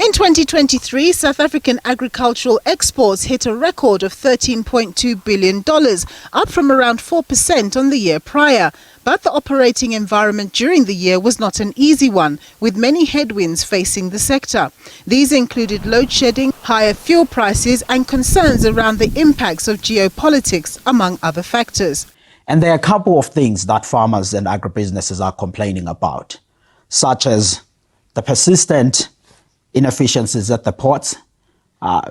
In 2023, South African agricultural exports hit a record of $13.2 billion, up from around 4% on the year prior. But the operating environment during the year was not an easy one, with many headwinds facing the sector. These included load shedding, higher fuel prices, and concerns around the impacts of geopolitics, among other factors. And there are a couple of things that farmers and agribusinesses are complaining about, such as the persistent inefficiencies at the ports,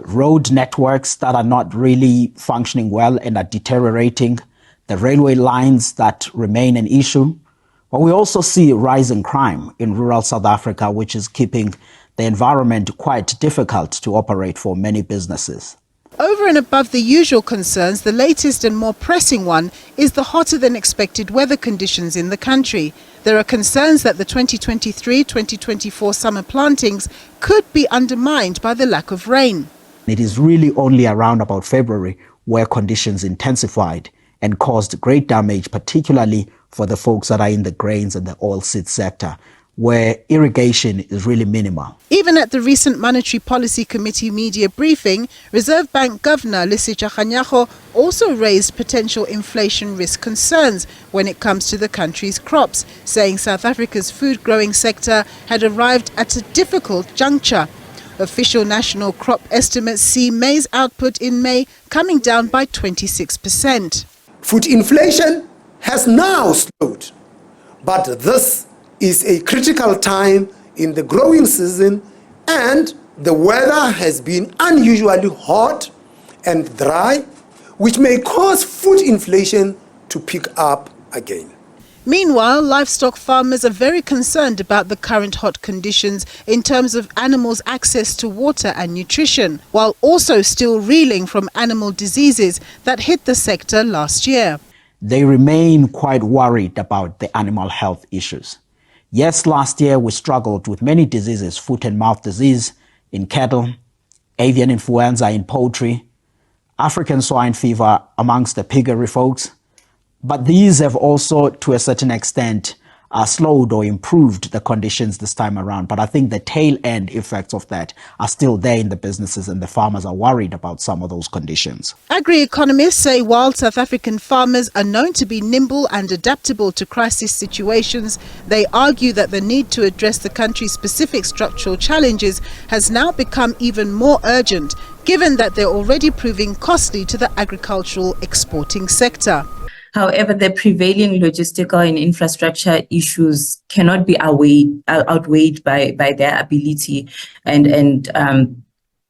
road networks that are not really functioning well and are deteriorating, the railway lines that remain an issue. But we also see rising crime in rural South Africa, which is keeping the environment quite difficult to operate for many businesses. Over and above the usual concerns, the latest and more pressing one is the hotter than expected weather conditions in the country. There are concerns that the 2023-2024 summer plantings could be undermined by the lack of rain. It is really only around about February where conditions intensified and caused great damage, particularly for the folks that are in the grains and the oilseed sector, where irrigation is really minimal. Even at the recent Monetary Policy Committee media briefing, Reserve Bank Governor Lisicha Kganyago also raised potential inflation risk concerns when it comes to the country's crops, saying South Africa's food-growing sector had arrived at a difficult juncture. Official national crop estimates see maize output in May coming down by 26%. Food inflation has now slowed, but this is a critical time in the growing season, and the weather has been unusually hot and dry, which may cause food inflation to pick up again. Meanwhile, livestock farmers are very concerned about the current hot conditions in terms of animals' access to water and nutrition, while also still reeling from animal diseases that hit the sector last year. They remain quite worried about the animal health issues. Yes, last year we struggled with many diseases, foot and mouth disease in cattle, avian influenza in poultry, African swine fever amongst the piggery folks. But these have also, to a certain extent, slowed or improved the conditions this time around. But I think the tail end effects of that are still there in the businesses, and the farmers are worried about some of those conditions. Agri-economists say while South African farmers are known to be nimble and adaptable to crisis situations, they argue that the need to address the country's specific structural challenges has now become even more urgent, given that they're already proving costly to the agricultural exporting sector. However, the prevailing logistical and infrastructure issues cannot be outweighed by their ability and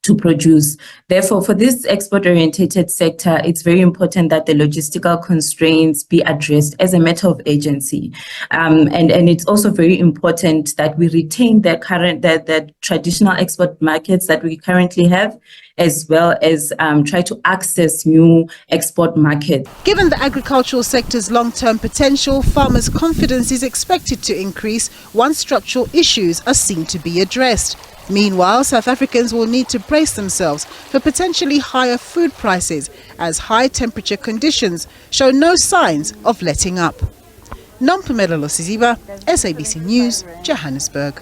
to produce. Therefore, for this export-oriented sector, it's very important that the logistical constraints be addressed as a matter of urgency. And it's also very important that we retain the traditional export markets that we currently have, as well as try to access new export markets. Given the agricultural sector's long-term potential, farmers' confidence is expected to increase once structural issues are seen to be addressed. Meanwhile, South Africans will need to brace themselves for potentially higher food prices as high-temperature conditions show no signs of letting up. Nompumelelo Siziba, SABC News, Johannesburg.